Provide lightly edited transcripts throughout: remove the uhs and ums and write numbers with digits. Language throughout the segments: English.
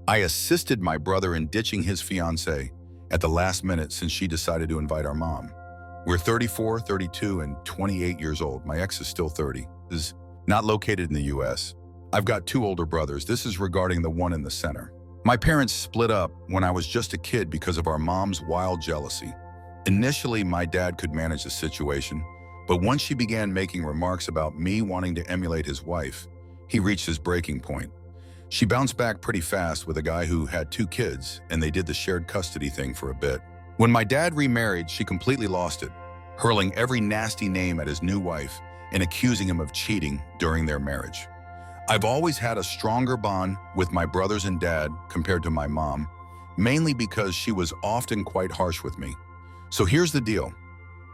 I assisted my brother in ditching his fiancée at the last minute since she decided to invite our mom. We're 34, 32, and 28 years old. My ex is still 30. Is not located in the US. I've got two older brothers. This is regarding the one in the center. My parents split up when I was just a kid because of our mom's wild jealousy. Initially, my dad could manage the situation, but once she began making remarks about me wanting to emulate his wife, he reached his breaking point. She bounced back pretty fast with a guy who had two kids, and they did the shared custody thing for a bit. When my dad remarried, she completely lost it, hurling every nasty name at his new wife and accusing him of cheating during their marriage. I've always had a stronger bond with my brothers and dad compared to my mom, mainly because she was often quite harsh with me. So here's the deal.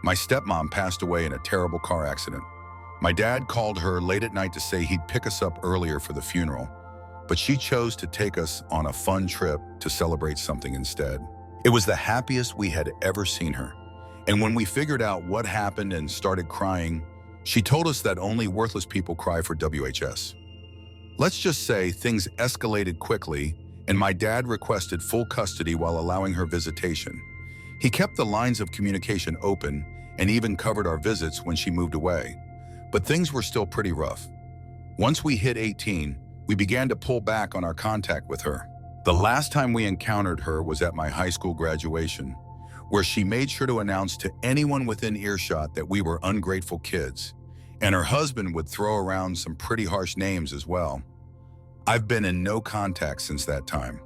My stepmom passed away in a terrible car accident. My dad called her late at night to say he'd pick us up earlier for the funeral, but she chose to take us on a fun trip to celebrate something instead. It was the happiest we had ever seen her. And when we figured out what happened and started crying, she told us that only worthless people cry for WHS. Let's just say things escalated quickly, and my dad requested full custody while allowing her visitation. He kept the lines of communication open and even covered our visits when she moved away. But things were still pretty rough. Once we hit 18, we began to pull back on our contact with her. The last time we encountered her was at my high school graduation, where she made sure to announce to anyone within earshot that we were ungrateful kids, and her husband would throw around some pretty harsh names as well. I've been in no contact since that time.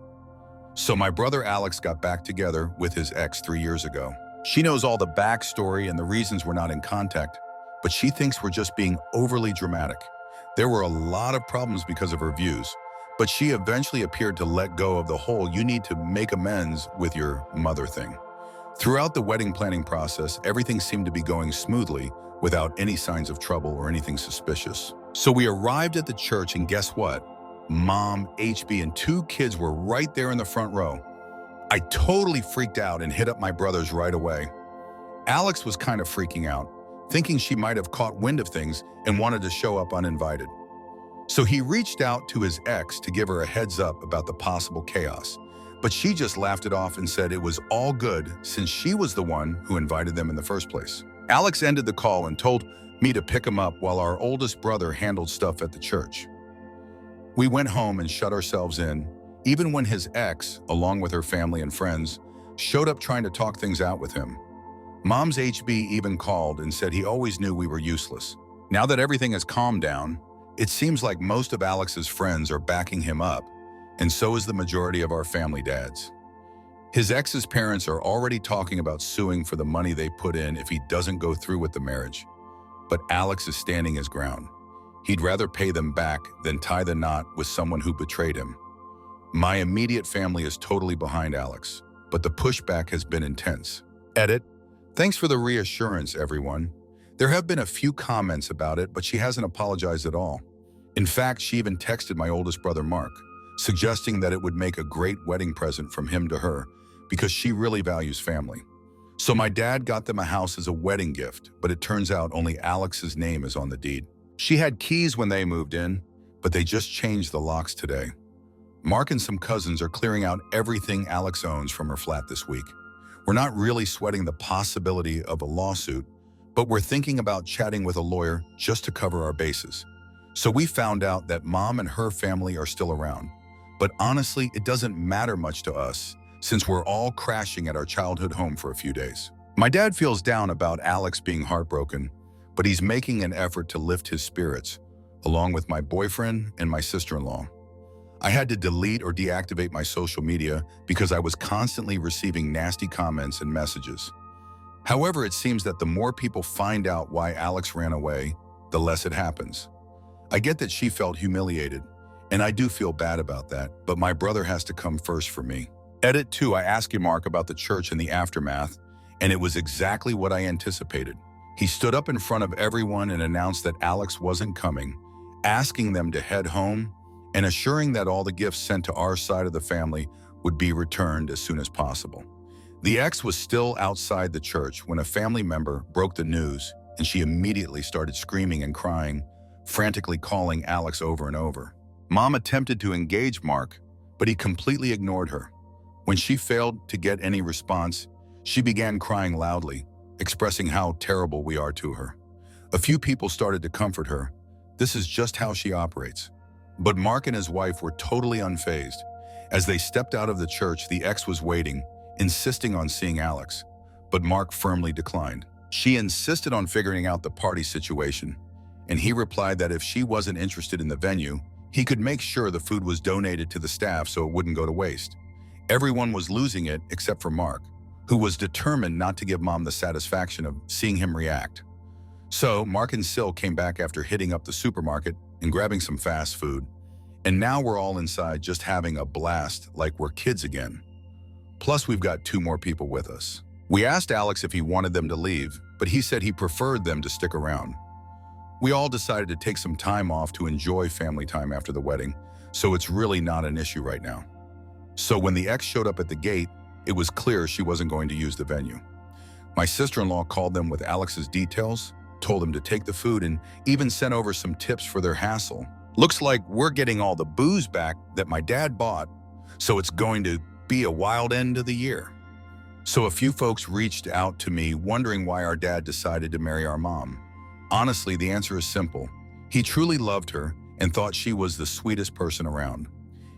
So my brother Alex got back together with his ex 3 years ago. She knows all the backstory and the reasons we're not in contact, but she thinks we're just being overly dramatic. There were a lot of problems because of her views, but she eventually appeared to let go of the whole "you need to make amends with your mother" thing. Throughout the wedding planning process, everything seemed to be going smoothly without any signs of trouble or anything suspicious. So we arrived at the church, and guess what? Mom, HB, and two kids were right there in the front row. I totally freaked out and hit up my brothers right away. Alex was kind of freaking out, thinking she might have caught wind of things and wanted to show up uninvited. So he reached out to his ex to give her a heads up about the possible chaos, but she just laughed it off and said it was all good since she was the one who invited them in the first place. Alex ended the call and told me to pick him up while our oldest brother handled stuff at the church. We went home and shut ourselves in, even when his ex, along with her family and friends, showed up trying to talk things out with him. Mom's HB even called and said he always knew we were useless. Now that everything has calmed down, it seems like most of Alex's friends are backing him up, and so is the majority of our family dads. His ex's parents are already talking about suing for the money they put in if he doesn't go through with the marriage. But Alex is standing his ground. He'd rather pay them back than tie the knot with someone who betrayed him. My immediate family is totally behind Alex, but the pushback has been intense. Edit. Thanks for the reassurance, everyone. There have been a few comments about it, but she hasn't apologized at all. In fact, she even texted my oldest brother, Mark, suggesting that it would make a great wedding present from him to her because she really values family. So my dad got them a house as a wedding gift, but it turns out only Alex's name is on the deed. She had keys when they moved in, but they just changed the locks today. Mark and some cousins are clearing out everything Alex owns from her flat this week. We're not really sweating the possibility of a lawsuit, but we're thinking about chatting with a lawyer just to cover our bases. So we found out that Mom and her family are still around. But honestly, it doesn't matter much to us since we're all crashing at our childhood home for a few days. My dad feels down about Alex being heartbroken, but he's making an effort to lift his spirits, along with my boyfriend and my sister-in-law. I had to delete or deactivate my social media because I was constantly receiving nasty comments and messages. However, it seems that the more people find out why Alex ran away, the less it happens. I get that she felt humiliated, and I do feel bad about that, but my brother has to come first for me. Edit 2, I asked you, Mark, about the church and the aftermath, and it was exactly what I anticipated. He stood up in front of everyone and announced that Alex wasn't coming, asking them to head home and assuring that all the gifts sent to our side of the family would be returned as soon as possible. The ex was still outside the church when a family member broke the news, and she immediately started screaming and crying, frantically calling Alex over and over. Mom attempted to engage Mark, but he completely ignored her. When she failed to get any response, she began crying loudly, expressing how terrible we are to her. A few people started to comfort her. This is just how she operates. But Mark and his wife were totally unfazed. As they stepped out of the church, the ex was waiting, insisting on seeing Alex. But Mark firmly declined. She insisted on figuring out the party situation, and he replied that if she wasn't interested in the venue, he could make sure the food was donated to the staff so it wouldn't go to waste. Everyone was losing it except for Mark, who was determined not to give Mom the satisfaction of seeing him react. So Mark and Sil came back after hitting up the supermarket and grabbing some fast food, and now we're all inside just having a blast like we're kids again. Plus, we've got 2 more people with us. We asked Alex if he wanted them to leave, but he said he preferred them to stick around. We all decided to take some time off to enjoy family time after the wedding, so it's really not an issue right now. So when the ex showed up at the gate, it was clear she wasn't going to use the venue. My sister-in-law called them with Alex's details, told them to take the food, and even sent over some tips for their hassle. Looks like we're getting all the booze back that my dad bought, so it's going to be a wild end of the year. So a few folks reached out to me wondering why our dad decided to marry our mom. Honestly, the answer is simple. He truly loved her and thought she was the sweetest person around.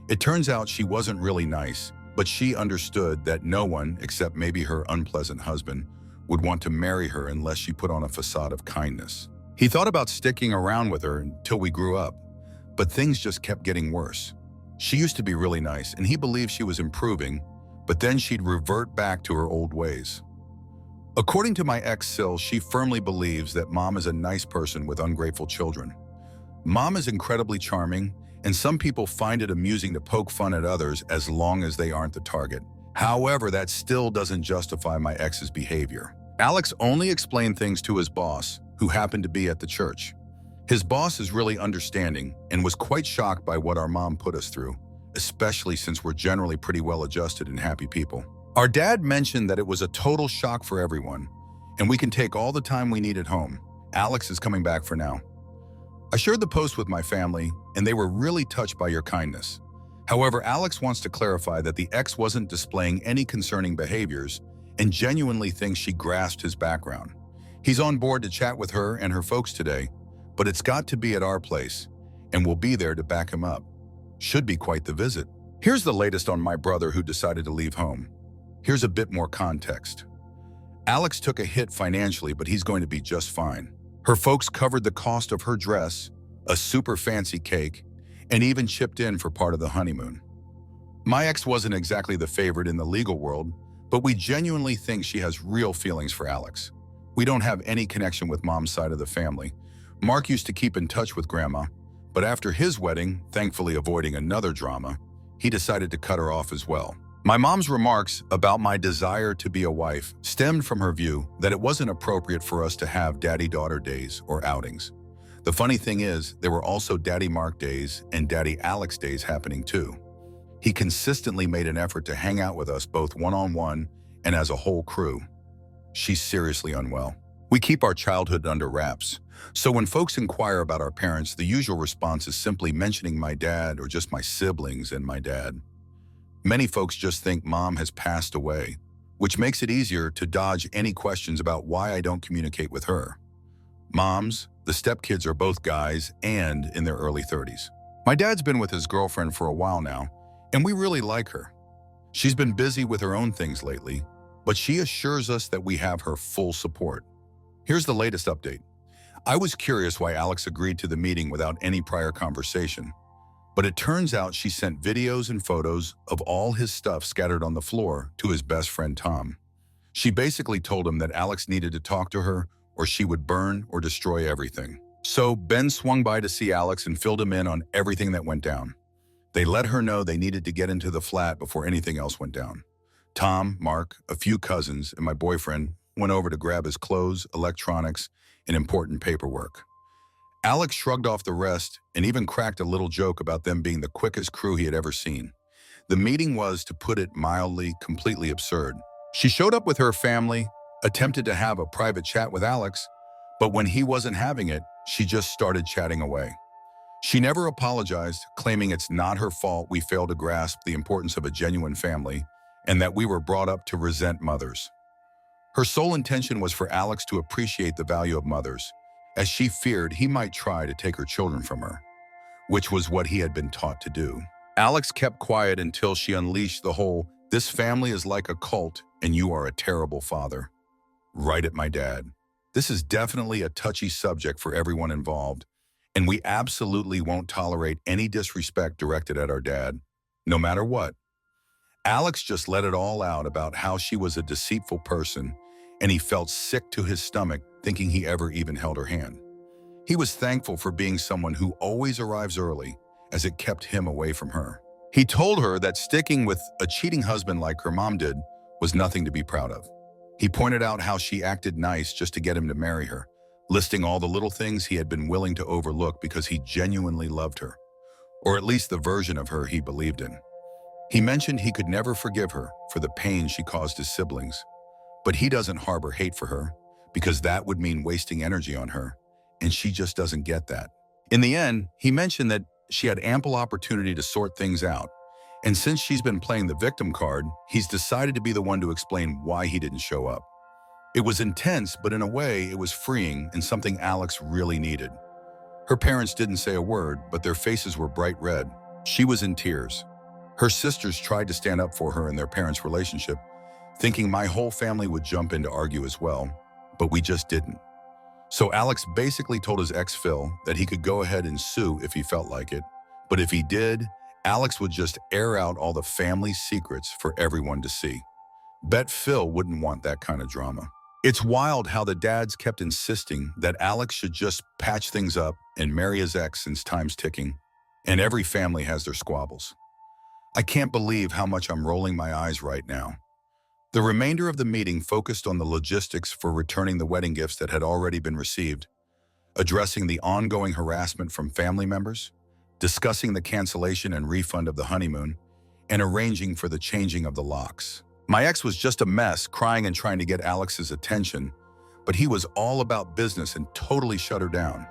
It turns out she wasn't really nice, but she understood that no one, except maybe her unpleasant husband, would want to marry her unless she put on a facade of kindness. He thought about sticking around with her until we grew up, but things just kept getting worse. She used to be really nice, and he believed she was improving, but then she'd revert back to her old ways. According to my ex Sil, she firmly believes that Mom is a nice person with ungrateful children. Mom is incredibly charming, and some people find it amusing to poke fun at others as long as they aren't the target. However, that still doesn't justify my ex's behavior. Alex only explained things to his boss, who happened to be at the church. His boss is really understanding and was quite shocked by what our mom put us through, especially since we're generally pretty well-adjusted and happy people. Our dad mentioned that it was a total shock for everyone, and we can take all the time we need at home. Alex is coming back for now. I shared the post with my family, and they were really touched by your kindness. However, Alex wants to clarify that the ex wasn't displaying any concerning behaviors and genuinely thinks she grasped his background. He's on board to chat with her and her folks today, but it's got to be at our place, and we'll be there to back him up. Should be quite the visit. Here's the latest on my brother who decided to leave home. Here's a bit more context. Alex took a hit financially, but he's going to be just fine. Her folks covered the cost of her dress, a super fancy cake, and even chipped in for part of the honeymoon. My ex wasn't exactly the favorite in the legal world, but we genuinely think she has real feelings for Alex. We don't have any connection with Mom's side of the family. Mark used to keep in touch with Grandma, but after his wedding, thankfully avoiding another drama, he decided to cut her off as well. My mom's remarks about my desire to be a wife stemmed from her view that it wasn't appropriate for us to have daddy-daughter days or outings. The funny thing is, there were also Daddy Mark days and Daddy Alex days happening too. He consistently made an effort to hang out with us both one-on-one and as a whole crew. She's seriously unwell. We keep our childhood under wraps, so when folks inquire about our parents, the usual response is simply mentioning my dad or just my siblings and my dad. Many folks just think Mom has passed away, which makes it easier to dodge any questions about why I don't communicate with her. Moms, the stepkids are both guys and in their early 30s. My dad's been with his girlfriend for a while now, and we really like her. She's been busy with her own things lately, but she assures us that we have her full support. Here's the latest update. I was curious why Alex agreed to the meeting without any prior conversation, but it turns out she sent videos and photos of all his stuff scattered on the floor to his best friend Tom. She basically told him that Alex needed to talk to her or she would burn or destroy everything. So Ben swung by to see Alex and filled him in on everything that went down. They let her know they needed to get into the flat before anything else went down. Tom, Mark, a few cousins, and my boyfriend went over to grab his clothes, electronics, and important paperwork. Alex shrugged off the rest and even cracked a little joke about them being the quickest crew he had ever seen. The meeting was, to put it mildly, completely absurd. She showed up with her family, attempted to have a private chat with Alex, but when he wasn't having it, she just started chatting away. She never apologized, claiming it's not her fault we failed to grasp the importance of a genuine family and that we were brought up to resent mothers. Her sole intention was for Alex to appreciate the value of mothers, as she feared he might try to take her children from her, which was what he had been taught to do. Alex kept quiet until she unleashed the whole, "This family is like a cult and you are a terrible father," right at my dad. This is definitely a touchy subject for everyone involved, and we absolutely won't tolerate any disrespect directed at our dad, no matter what. Alex just let it all out about how she was a deceitful person, and he felt sick to his stomach thinking he ever even held her hand. He was thankful for being someone who always arrives early, as it kept him away from her. He told her that sticking with a cheating husband like her mom did was nothing to be proud of. He pointed out how she acted nice just to get him to marry her, listing all the little things he had been willing to overlook because he genuinely loved her, or at least the version of her he believed in. He mentioned he could never forgive her for the pain she caused his siblings, but he doesn't harbor hate for her because that would mean wasting energy on her, and she just doesn't get that. In the end, he mentioned that she had ample opportunity to sort things out, and since she's been playing the victim card, he's decided to be the one to explain why he didn't show up. It was intense, but in a way, it was freeing and something Alex really needed. Her parents didn't say a word, but their faces were bright red. She was in tears. Her sisters tried to stand up for her in their parents' relationship, thinking my whole family would jump in to argue as well, but we just didn't. So Alex basically told his ex Phil that he could go ahead and sue if he felt like it, but if he did, Alex would just air out all the family secrets for everyone to see. Bet Phil wouldn't want that kind of drama. It's wild how the dads kept insisting that Alex should just patch things up and marry his ex since time's ticking, and every family has their squabbles. I can't believe how much I'm rolling my eyes right now. The remainder of the meeting focused on the logistics for returning the wedding gifts that had already been received, addressing the ongoing harassment from family members, discussing the cancellation and refund of the honeymoon, and arranging for the changing of the locks. My ex was just a mess, crying and trying to get Alex's attention, but he was all about business and totally shut her down.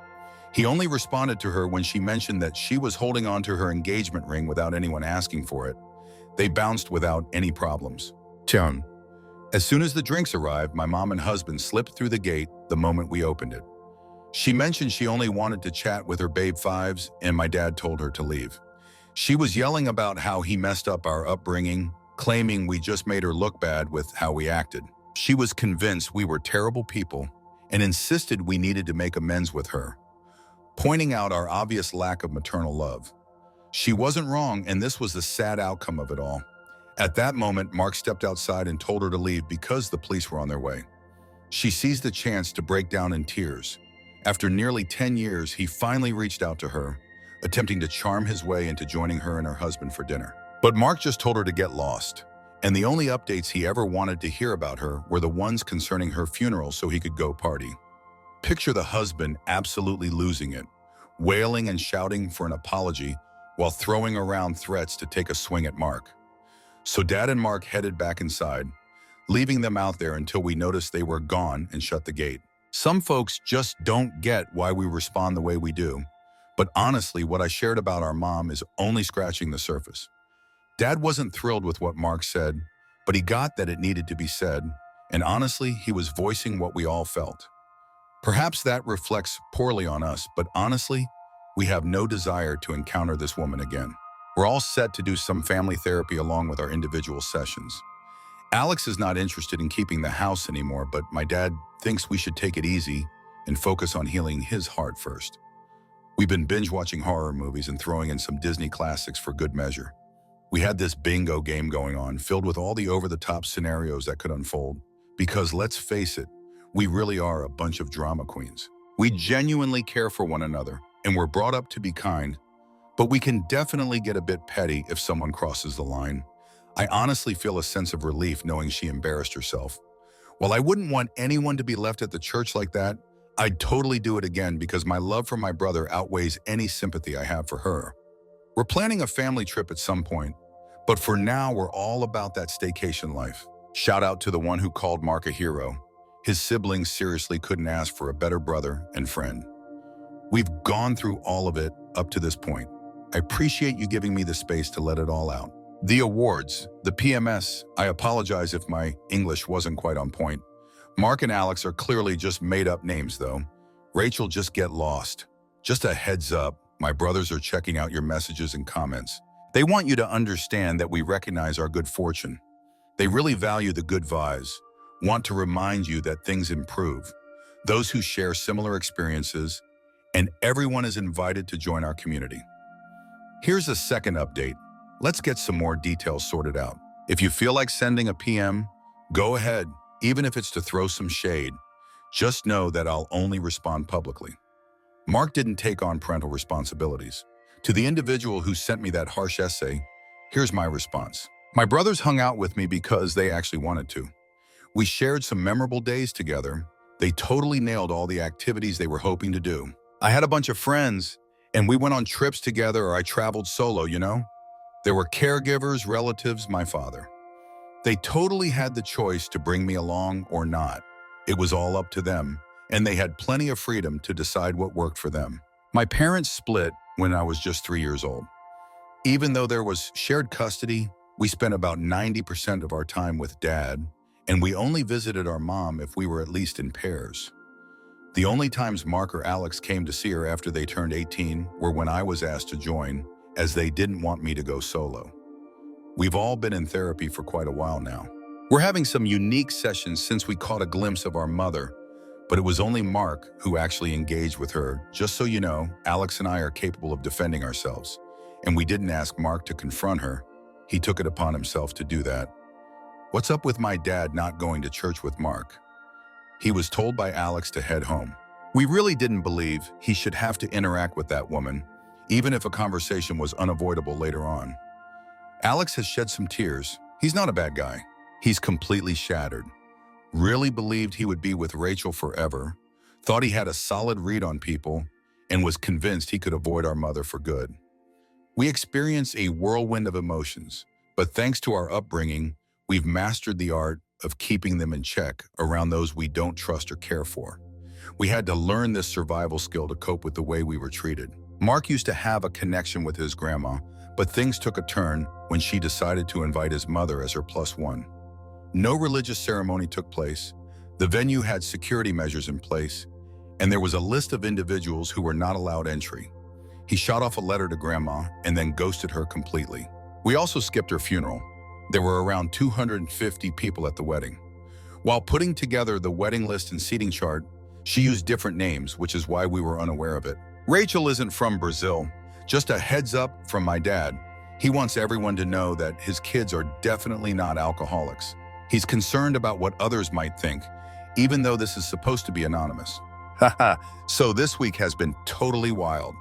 He only responded to her when she mentioned that she was holding on to her engagement ring without anyone asking for it. They bounced without any problems. Tian. As soon as the drinks arrived, my mom and husband slipped through the gate the moment we opened it. She mentioned she only wanted to chat with her babe fives, and my dad told her to leave. She was yelling about how he messed up our upbringing, claiming we just made her look bad with how we acted. She was convinced we were terrible people and insisted we needed to make amends with her, pointing out our obvious lack of maternal love. She wasn't wrong, and this was the sad outcome of it all. At that moment, Mark stepped outside and told her to leave because the police were on their way. She seized the chance to break down in tears. After nearly 10 years, he finally reached out to her, attempting to charm his way into joining her and her husband for dinner. But Mark just told her to get lost, and the only updates he ever wanted to hear about her were the ones concerning her funeral so he could go party. Picture the husband absolutely losing it, wailing and shouting for an apology while throwing around threats to take a swing at Mark. So Dad and Mark headed back inside, leaving them out there until we noticed they were gone and shut the gate. Some folks just don't get why we respond the way we do, but honestly, what I shared about our mom is only scratching the surface. Dad wasn't thrilled with what Mark said, but he got that it needed to be said, and honestly, he was voicing what we all felt. Perhaps that reflects poorly on us, but honestly, we have no desire to encounter this woman again. We're all set to do some family therapy along with our individual sessions. Alex is not interested in keeping the house anymore, but my dad thinks we should take it easy and focus on healing his heart first. We've been binge-watching horror movies and throwing in some Disney classics for good measure. We had this bingo game going on, filled with all the over-the-top scenarios that could unfold. Because let's face it, we really are a bunch of drama queens. We genuinely care for one another, and we're brought up to be kind, but we can definitely get a bit petty if someone crosses the line. I honestly feel a sense of relief knowing she embarrassed herself. While I wouldn't want anyone to be left at the church like that, I'd totally do it again because my love for my brother outweighs any sympathy I have for her. We're planning a family trip at some point, but for now, we're all about that staycation life. Shout out to the one who called Mark a hero. His siblings seriously couldn't ask for a better brother and friend. We've gone through all of it up to this point. I appreciate you giving me the space to let it all out. The awards, the PMS, I apologize if my English wasn't quite on point. Mark and Alex are clearly just made-up names, though. Rachel, just get lost. Just a heads up, my brothers are checking out your messages and comments. They want you to understand that we recognize our good fortune. They really value the good vibes, want to remind you that things improve. Those who share similar experiences, and everyone is invited to join our community. Here's a second update. Let's get some more details sorted out. If you feel like sending a PM, go ahead, even if it's to throw some shade. Just know that I'll only respond publicly. Mark didn't take on parental responsibilities. To the individual who sent me that harsh essay, here's my response. My brothers hung out with me because they actually wanted to. We shared some memorable days together. They totally nailed all the activities they were hoping to do. I had a bunch of friends, and we went on trips together, or I traveled solo, you know? There were caregivers, relatives, my father. They totally had the choice to bring me along or not. It was all up to them, and they had plenty of freedom to decide what worked for them. My parents split when I was just 3 years old. Even though there was shared custody, we spent about 90% of our time with Dad, and we only visited our mom if we were at least in pairs. The only times Mark or Alex came to see her after they turned 18 were when I was asked to join, as they didn't want me to go solo. We've all been in therapy for quite a while now. We're having some unique sessions since we caught a glimpse of our mother, but it was only Mark who actually engaged with her. Just so you know, Alex and I are capable of defending ourselves, and we didn't ask Mark to confront her. He took it upon himself to do that. What's up with my dad not going to church with Mark? He was told by Alex to head home. We really didn't believe he should have to interact with that woman, even if a conversation was unavoidable later on. Alex has shed some tears. He's not a bad guy. He's completely shattered. Really believed he would be with Rachel forever, thought he had a solid read on people, and was convinced he could avoid our mother for good. We experienced a whirlwind of emotions, but thanks to our upbringing, we've mastered the art of keeping them in check around those we don't trust or care for. We had to learn this survival skill to cope with the way we were treated. Mark used to have a connection with his grandma, but things took a turn when she decided to invite his mother as her +1. No religious ceremony took place, the venue had security measures in place, and there was a list of individuals who were not allowed entry. He shot off a letter to Grandma and then ghosted her completely. We also skipped her funeral. There were around 250 people at the wedding. While putting together the wedding list and seating chart, she used different names, which is why we were unaware of it. Rachel isn't from Brazil. Just a heads up from my dad. He wants everyone to know that his kids are definitely not alcoholics. He's concerned about what others might think, even though this is supposed to be anonymous. Haha, so this week has been totally wild.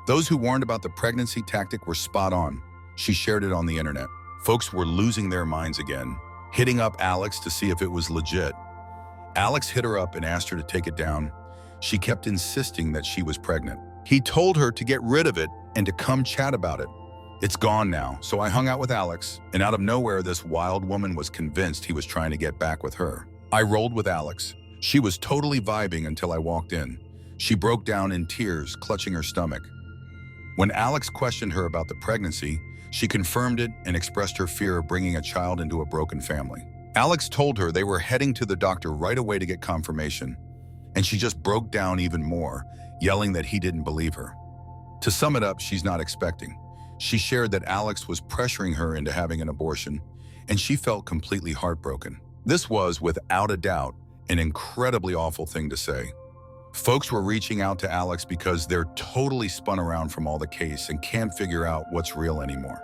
Those who warned about the pregnancy tactic were spot on. She shared it on the internet. Folks were losing their minds again, hitting up Alex to see if it was legit. Alex hit her up and asked her to take it down. She kept insisting that she was pregnant. He told her to get rid of it and to come chat about it. It's gone now, so I hung out with Alex, and out of nowhere, this wild woman was convinced he was trying to get back with her. I rolled with Alex. She was totally vibing until I walked in. She broke down in tears, clutching her stomach. When Alex questioned her about the pregnancy, she confirmed it and expressed her fear of bringing a child into a broken family. Alex told her they were heading to the doctor right away to get confirmation, and she just broke down even more, yelling that he didn't believe her. To sum it up, she's not expecting. She shared that Alex was pressuring her into having an abortion, and she felt completely heartbroken. This was, without a doubt, an incredibly awful thing to say. Folks were reaching out to Alex because they're totally spun around from all the case and can't figure out what's real anymore.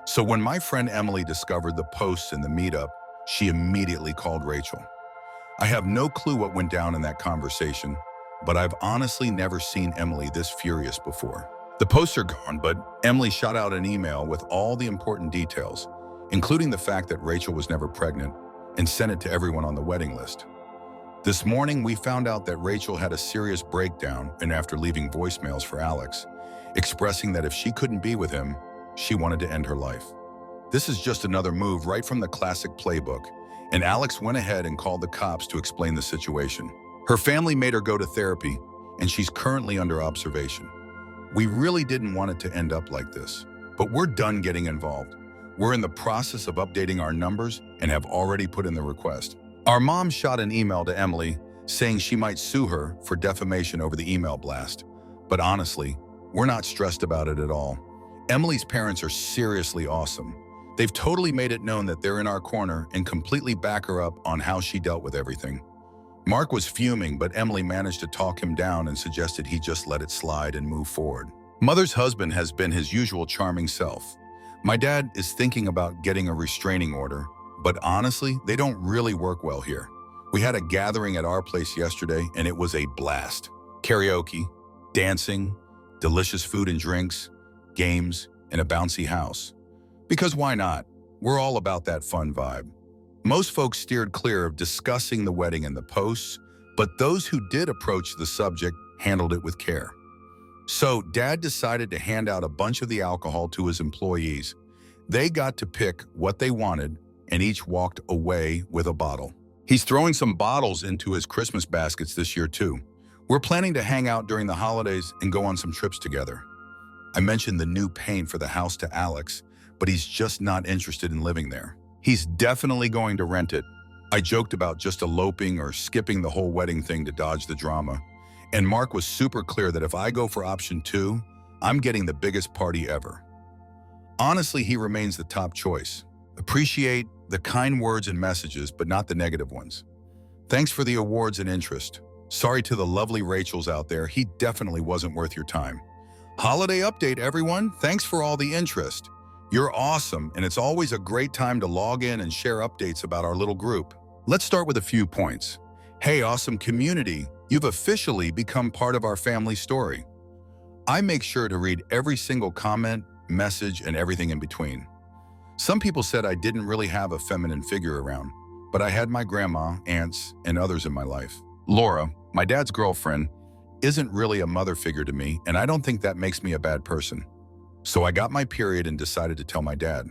So when my friend Emily discovered the posts in the meetup, she immediately called Rachel. I have no clue what went down in that conversation, but I've honestly never seen Emily this furious before. The posts are gone, but Emily shot out an email with all the important details, including the fact that Rachel was never pregnant, and sent it to everyone on the wedding list. This morning, we found out that Rachel had a serious breakdown, and after leaving voicemails for Alex, expressing that if she couldn't be with him, she wanted to end her life. This is just another move right from the classic playbook, and Alex went ahead and called the cops to explain the situation. Her family made her go to therapy, and she's currently under observation. We really didn't want it to end up like this, but we're done getting involved. We're in the process of updating our numbers and have already put in the request. Our mom shot an email to Emily saying she might sue her for defamation over the email blast. But honestly, we're not stressed about it at all. Emily's parents are seriously awesome. They've totally made it known that they're in our corner and completely back her up on how she dealt with everything. Mark was fuming, but Emily managed to talk him down and suggested he just let it slide and move forward. Mother's husband has been his usual charming self. My dad is thinking about getting a restraining order, but honestly, they don't really work well here. We had a gathering at our place yesterday and it was a blast. Karaoke, dancing, delicious food and drinks, games, and a bouncy house. Because why not? We're all about that fun vibe. Most folks steered clear of discussing the wedding in the posts, but those who did approach the subject handled it with care. So Dad decided to hand out a bunch of the alcohol to his employees. They got to pick what they wanted and each walked away with a bottle. He's throwing some bottles into his Christmas baskets this year too. We're planning to hang out during the holidays and go on some trips together. I mentioned the new paint for the house to Alex, but he's just not interested in living there. He's definitely going to rent it. I joked about just eloping or skipping the whole wedding thing to dodge the drama. And Mark was super clear that if I go for option 2, I'm getting the biggest party ever. Honestly, he remains the top choice. Appreciate the kind words and messages, but not the negative ones. Thanks for the awards and interest. Sorry to the lovely Rachels out there, he definitely wasn't worth your time. Holiday update, everyone. Thanks for all the interest. You're awesome, and it's always a great time to log in and share updates about our little group. Let's start with a few points. Hey, awesome community, you've officially become part of our family story. I make sure to read every single comment, message, and everything in between. Some people said I didn't really have a feminine figure around, but I had my grandma, aunts, and others in my life. Laura, my dad's girlfriend, isn't really a mother figure to me, and I don't think that makes me a bad person. So I got my period and decided to tell my dad.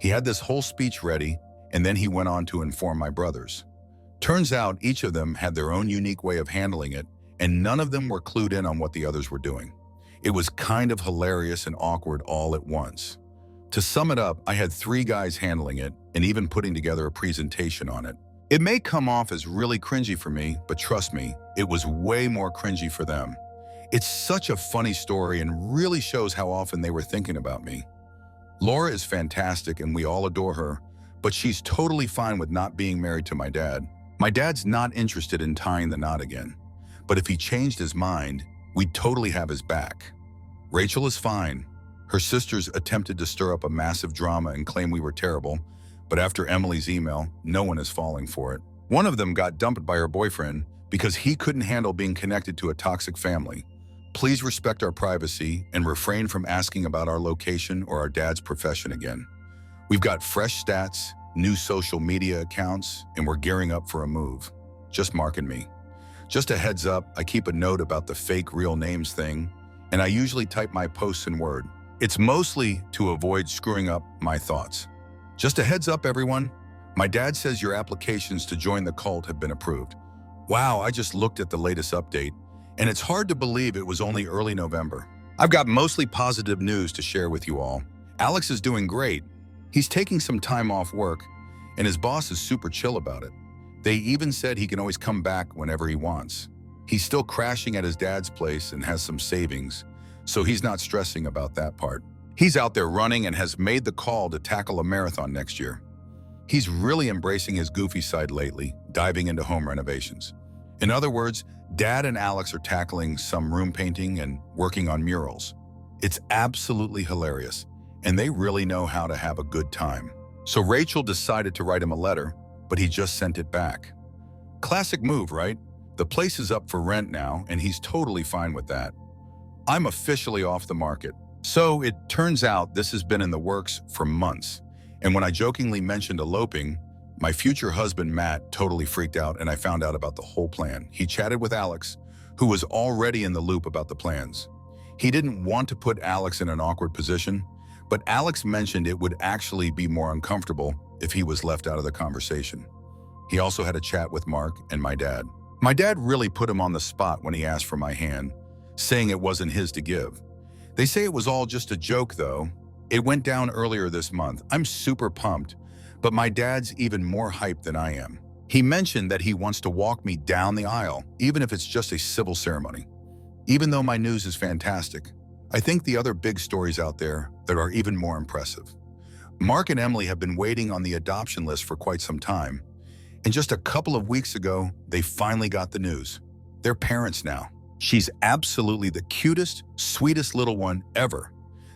He had this whole speech ready, and then he went on to inform my brothers. Turns out each of them had their own unique way of handling it, and none of them were clued in on what the others were doing. It was kind of hilarious and awkward all at once. To sum it up, I had 3 guys handling it and even putting together a presentation on it. It may come off as really cringy for me, but trust me, it was way more cringy for them. It's such a funny story and really shows how often they were thinking about me. Laura is fantastic and we all adore her, but she's totally fine with not being married to my dad. My dad's not interested in tying the knot again, but if he changed his mind, we'd totally have his back. Rachel is fine. Her sisters attempted to stir up a massive drama and claim we were terrible, but after Emily's email, no one is falling for it. One of them got dumped by her boyfriend because he couldn't handle being connected to a toxic family. Please respect our privacy and refrain from asking about our location or our dad's profession again. We've got fresh stats, new social media accounts, and we're gearing up for a move. Just Mark and me. Just a heads up, I keep a note about the fake real names thing, and I usually type my posts in Word. It's mostly to avoid screwing up my thoughts. Just a heads up, everyone. My dad says your applications to join the cult have been approved. Wow, I just looked at the latest update, and it's hard to believe it was only early November. I've got mostly positive news to share with you all. Alex is doing great. He's taking some time off work, and his boss is super chill about it. They even said he can always come back whenever he wants. He's still crashing at his dad's place and has some savings, so he's not stressing about that part. He's out there running and has made the call to tackle a marathon next year. He's really embracing his goofy side lately, diving into home renovations. In other words, Dad and Alex are tackling some room painting and working on murals. It's absolutely hilarious, and they really know how to have a good time. So Rachel decided to write him a letter, but he just sent it back. Classic move, right? The place is up for rent now, and he's totally fine with that. I'm officially off the market. So it turns out this has been in the works for months, and when I jokingly mentioned eloping, my future husband, Matt, totally freaked out and I found out about the whole plan. He chatted with Alex, who was already in the loop about the plans. He didn't want to put Alex in an awkward position, but Alex mentioned it would actually be more uncomfortable if he was left out of the conversation. He also had a chat with Mark and my dad. My dad really put him on the spot when he asked for my hand, saying it wasn't his to give. They say it was all just a joke, though. It went down earlier this month. I'm super pumped, but my dad's even more hyped than I am. He mentioned that he wants to walk me down the aisle, even if it's just a civil ceremony. Even though my news is fantastic, I think the other big stories out there that are even more impressive. Mark and Emily have been waiting on the adoption list for quite some time, and just a couple of weeks ago, they finally got the news. They're parents now. She's absolutely the cutest, sweetest little one ever.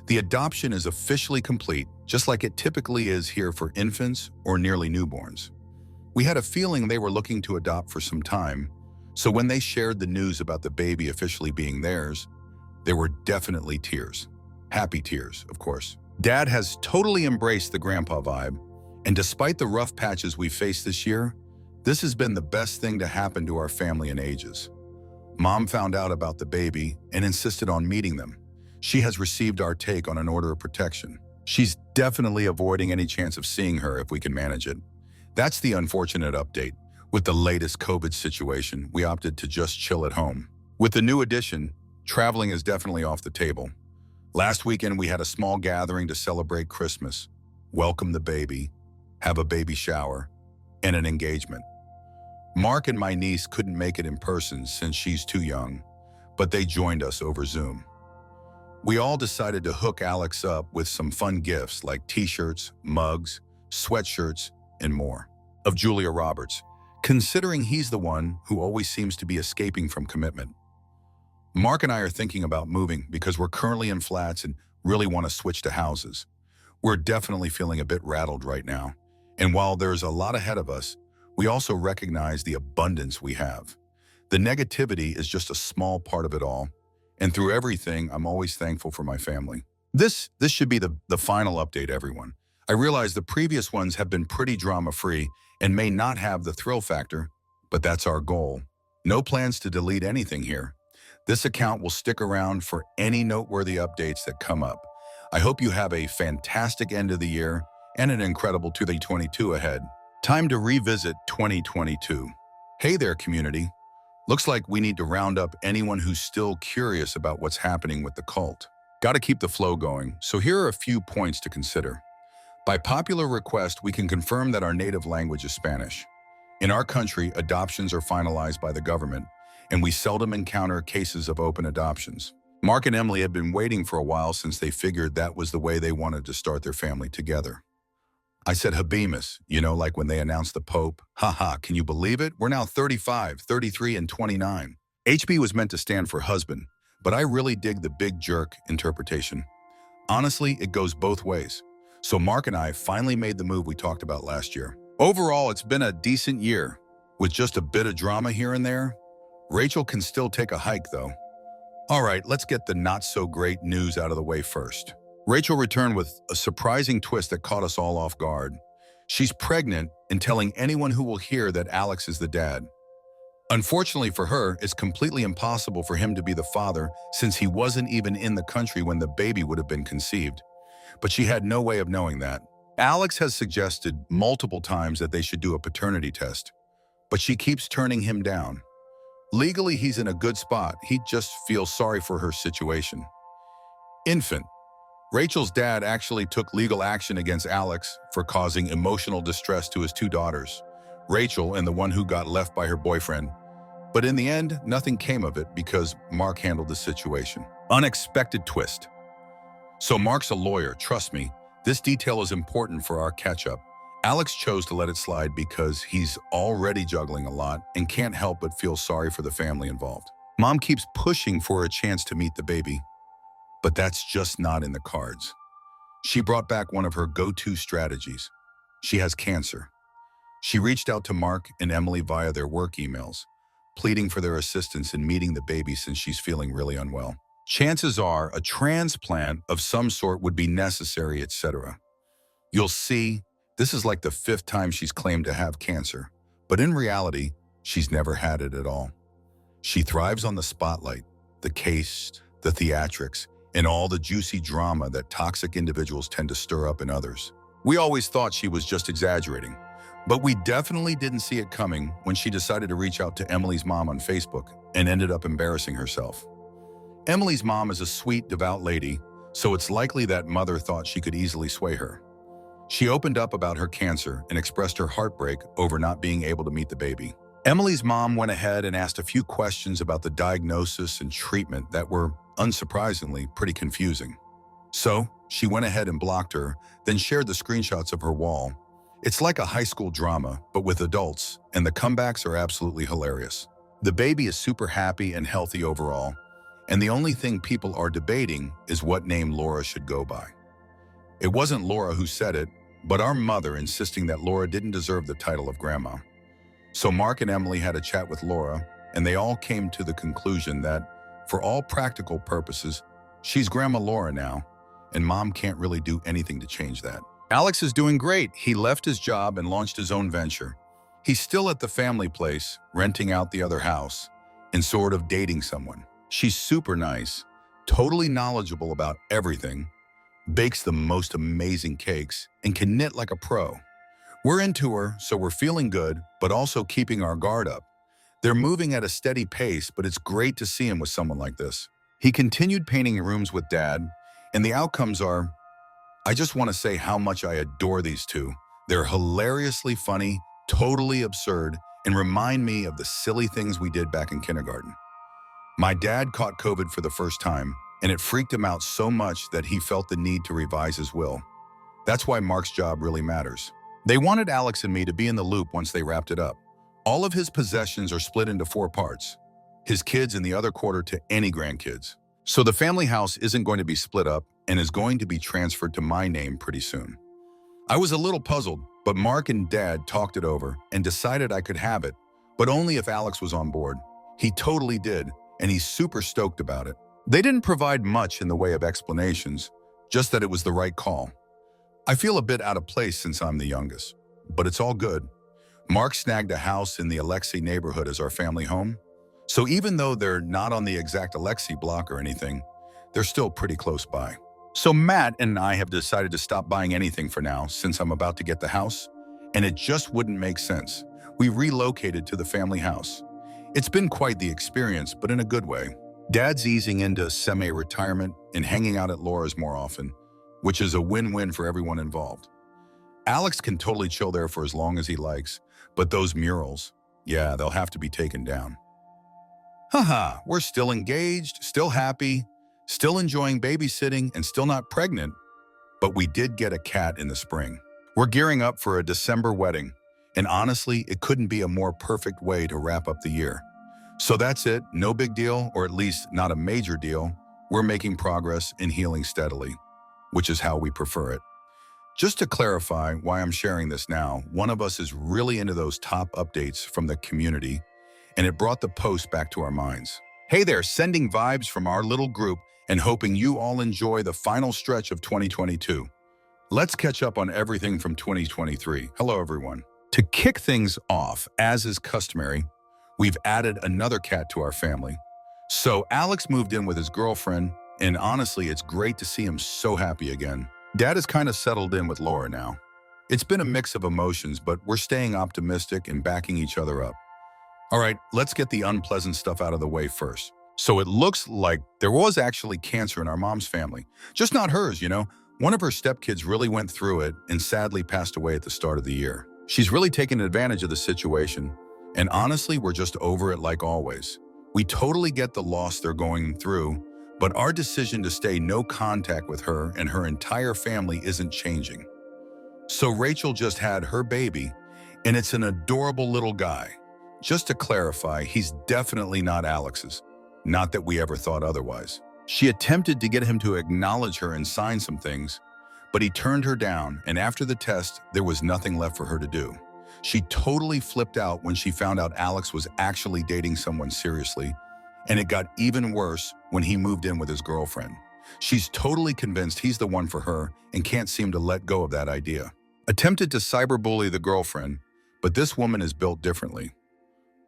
The adoption is officially complete, just like it typically is here for infants or nearly newborns. We had a feeling they were looking to adopt for some time, so when they shared the news about the baby officially being theirs, there were definitely tears. Happy tears, of course. Dad has totally embraced the grandpa vibe, and despite the rough patches we faced this year, this has been the best thing to happen to our family in ages. Mom found out about the baby and insisted on meeting them. She has received our take on an order of protection. She's definitely avoiding any chance of seeing her if we can manage it. That's the unfortunate update. With the latest COVID situation, we opted to just chill at home. With the new addition, traveling is definitely off the table. Last weekend, we had a small gathering to celebrate Christmas, welcome the baby, have a baby shower, and an engagement. Mark and my niece couldn't make it in person since she's too young, but they joined us over Zoom. We all decided to hook Alex up with some fun gifts like t-shirts, mugs, sweatshirts, and more. Of Julia Roberts, considering he's the one who always seems to be escaping from commitment. Mark and I are thinking about moving because we're currently in flats and really want to switch to houses. We're definitely feeling a bit rattled right now, and while there's a lot ahead of us, we also recognize the abundance we have. The negativity is just a small part of it all, and through everything, I'm always thankful for my family. This should be the final update, everyone. I realize the previous ones have been pretty drama-free and may not have the thrill factor, but that's our goal. No plans to delete anything here. This account will stick around for any noteworthy updates that come up. I hope you have a fantastic end of the year and an incredible 2022 ahead. Time to revisit 2022. Hey there, community. Looks like we need to round up anyone who's still curious about what's happening with the cult. Gotta keep the flow going, so here are a few points to consider. By popular request, we can confirm that our native language is Spanish. In our country, adoptions are finalized by the government, and we seldom encounter cases of open adoptions. Mark and Emily had been waiting for a while since they figured that was the way they wanted to start their family together. I said Habemus, like when they announced the Pope. Haha, can you believe it? We're now 35, 33, and 29. HB was meant to stand for husband, but I really dig the big jerk interpretation. Honestly, it goes both ways. So Mark and I finally made the move we talked about last year. Overall, it's been a decent year. With just a bit of drama here and there, Rachel can still take a hike though. All right, let's get the not-so-great news out of the way first. Rachel returned with a surprising twist that caught us all off guard. She's pregnant and telling anyone who will hear that Alex is the dad. Unfortunately for her, it's completely impossible for him to be the father since he wasn't even in the country when the baby would have been conceived. But she had no way of knowing that. Alex has suggested multiple times that they should do a paternity test, but she keeps turning him down. Legally, he's in a good spot. He just feels sorry for her situation. Infant. Rachel's dad actually took legal action against Alex for causing emotional distress to his two daughters, Rachel and the one who got left by her boyfriend. But in the end, nothing came of it because Mark handled the situation. Unexpected twist. So Mark's a lawyer, trust me. This detail is important for our catch-up. Alex chose to let it slide because he's already juggling a lot and can't help but feel sorry for the family involved. Mom keeps pushing for a chance to meet the baby, but that's just not in the cards. She brought back one of her go-to strategies. She has cancer. She reached out to Mark and Emily via their work emails, pleading for their assistance in meeting the baby since she's feeling really unwell. Chances are a transplant of some sort would be necessary, etc. You'll see, this is like the 5th time she's claimed to have cancer, but in reality, she's never had it at all. She thrives on the spotlight, the case, the theatrics, and all the juicy drama that toxic individuals tend to stir up in others. We always thought she was just exaggerating, But we definitely didn't see it coming when she decided to reach out to Emily's mom on Facebook and ended up embarrassing herself. Emily's mom is a sweet, devout lady, so it's likely that mother thought she could easily sway her. She opened up about her cancer and expressed her heartbreak over not being able to meet the baby. Emily's mom went ahead and asked a few questions about the diagnosis and treatment that were, unsurprisingly, pretty confusing. So, she went ahead and blocked her, then shared the screenshots of her wall. It's like a high school drama, but with adults, and the comebacks are absolutely hilarious. The baby is super happy and healthy overall, and the only thing people are debating is what name Laura should go by. It wasn't Laura who said it, but our mother insisting that Laura didn't deserve the title of grandma. So Mark and Emily had a chat with Laura, and they all came to the conclusion that, for all practical purposes, she's Grandma Laura now, and Mom can't really do anything to change that. Alex is doing great. He left his job and launched his own venture. He's still at the family place, renting out the other house, and sort of dating someone. She's super nice, totally knowledgeable about everything, bakes the most amazing cakes, and can knit like a pro. We're into her, so we're feeling good, but also keeping our guard up. They're moving at a steady pace, but it's great to see him with someone like this. He continued painting rooms with Dad, and the outcomes are, I just want to say how much I adore these two. They're hilariously funny, totally absurd, and remind me of the silly things we did back in kindergarten. My dad caught COVID for the first time, and it freaked him out so much that he felt the need to revise his will. That's why Mark's job really matters. They wanted Alex and me to be in the loop once they wrapped it up. All of his possessions are split into 4 parts, his kids and the other quarter to any grandkids. So the family house isn't going to be split up and is going to be transferred to my name pretty soon. I was a little puzzled, but Mark and Dad talked it over and decided I could have it, but only if Alex was on board. He totally did, and he's super stoked about it. They didn't provide much in the way of explanations, just that it was the right call. I feel a bit out of place since I'm the youngest, but it's all good. Mark snagged a house in the Alexei neighborhood as our family home, so even though they're not on the exact Alexei block or anything, they're still pretty close by. So Matt and I have decided to stop buying anything for now since I'm about to get the house, and it just wouldn't make sense. We relocated to the family house. It's been quite the experience, but in a good way. Dad's easing into semi-retirement and hanging out at Laura's more often, which is a win-win for everyone involved. Alex can totally chill there for as long as he likes, but those murals, yeah, they'll have to be taken down. Haha, we're still engaged, still happy, still enjoying babysitting, and still not pregnant, but we did get a cat in the spring. We're gearing up for a December wedding, and honestly, it couldn't be a more perfect way to wrap up the year. So that's it, no big deal, or at least not a major deal. We're making progress and healing steadily, which is how we prefer it. Just to clarify why I'm sharing this now, one of us is really into those top updates from the community, and it brought the post back to our minds. Hey there, sending vibes from our little group and hoping you all enjoy the final stretch of 2022. Let's catch up on everything from 2023. Hello, everyone. To kick things off, as is customary, we've added another cat to our family. So Alex moved in with his girlfriend, and honestly, it's great to see him so happy again. Dad is kind of settled in with Laura now. It's been a mix of emotions, but we're staying optimistic and backing each other up. All right, let's get the unpleasant stuff out of the way first. So it looks like there was actually cancer in our mom's family. Just not hers, you know. One of her stepkids really went through it and sadly passed away at the start of the year. She's really taken advantage of the situation, and honestly, we're just over it like always. We totally get the loss they're going through, but our decision to stay no contact with her and her entire family isn't changing. So Rachel just had her baby, and it's an adorable little guy. Just to clarify, he's definitely not Alex's. Not that we ever thought otherwise. She attempted to get him to acknowledge her and sign some things, but he turned her down, and after the test, there was nothing left for her to do. She totally flipped out when she found out Alex was actually dating someone seriously, and it got even worse when he moved in with his girlfriend. She's totally convinced he's the one for her and can't seem to let go of that idea. Attempted to cyberbully the girlfriend, but this woman is built differently.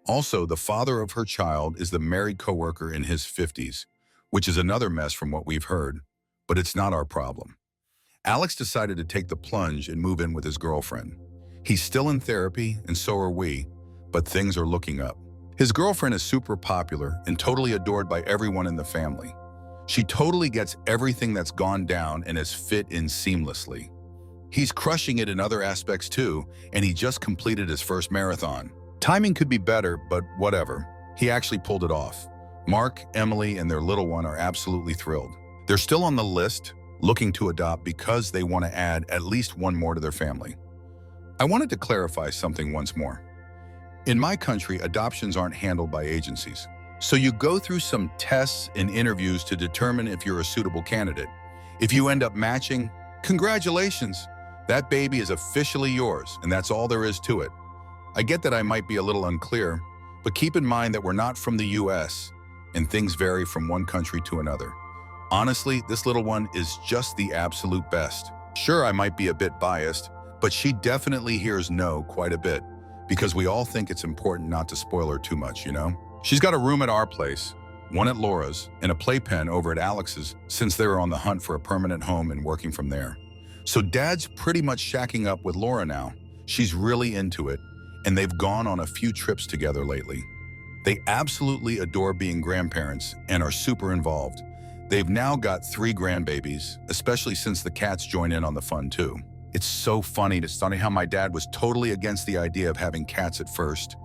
Also, the father of her child is the married coworker in his 50s, which is another mess from what we've heard, but it's not our problem. Alex decided to take the plunge and move in with his girlfriend. He's still in therapy, and so are we, but things are looking up. His girlfriend is super popular and totally adored by everyone in the family. She totally gets everything that's gone down and has fit in seamlessly. He's crushing it in other aspects too, and he just completed his first marathon. Timing could be better, but whatever. He actually pulled it off. Mark, Emily, and their little one are absolutely thrilled. They're still on the list, looking to adopt because they want to add at least one more to their family. I wanted to clarify something once more. In my country, adoptions aren't handled by agencies. So you go through some tests and interviews to determine if you're a suitable candidate. If you end up matching, congratulations! That baby is officially yours, and that's all there is to it. I get that I might be a little unclear, but keep in mind that we're not from the US, and things vary from one country to another. Honestly, this little one is just the absolute best. Sure, I might be a bit biased, but she definitely hears no quite a bit, because we all think it's important not to spoil her too much, you know? She's got a room at our place, one at Laura's, and a playpen over at Alex's since they were on the hunt for a permanent home and working from there. So Dad's pretty much shacking up with Laura now. She's really into it, and they've gone on a few trips together lately. They absolutely adore being grandparents and are super involved. They've now got 3 grandbabies, especially since the cats join in on the fun too. It's so funny to study how my dad was totally against the idea of having cats at first,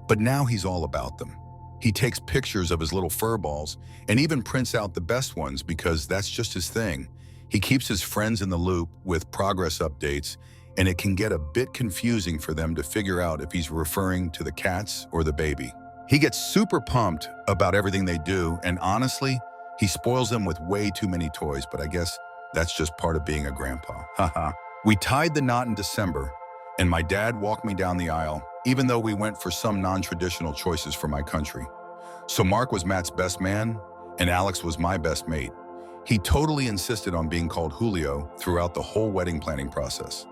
but now he's all about them. He takes pictures of his little fur balls and even prints out the best ones because that's just his thing. He keeps his friends in the loop with progress updates, and it can get a bit confusing for them to figure out if he's referring to the cats or the baby. He gets super pumped about everything they do, and honestly, he spoils them with way too many toys, but I guess that's just part of being a grandpa. Haha. We tied the knot in December, and my dad walked me down the aisle, even though we went for some non-traditional choices for my country. So Mark was Matt's best man, and Alex was my best mate. He totally insisted on being called Julio throughout the whole wedding planning process.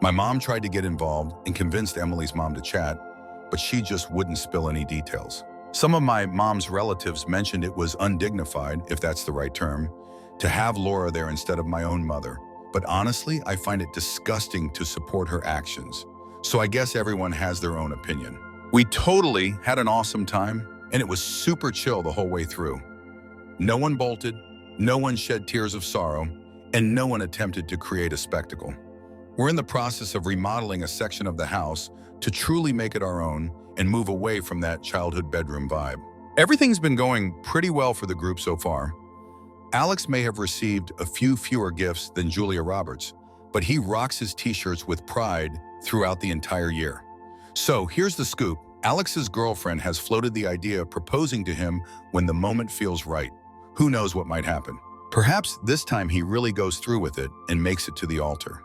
My mom tried to get involved and convinced Emily's mom to chat, but she just wouldn't spill any details. Some of my mom's relatives mentioned it was undignified, if that's the right term, to have Laura there instead of my own mother. But honestly, I find it disgusting to support her actions. So I guess everyone has their own opinion. We totally had an awesome time, and it was super chill the whole way through. No one bolted, no one shed tears of sorrow, and no one attempted to create a spectacle. We're in the process of remodeling a section of the house to truly make it our own and move away from that childhood bedroom vibe. Everything's been going pretty well for the group so far. Alex may have received a few fewer gifts than Julia Roberts, but he rocks his t-shirts with pride throughout the entire year. So here's the scoop. Alex's girlfriend has floated the idea of proposing to him when the moment feels right. Who knows what might happen? Perhaps this time he really goes through with it and makes it to the altar.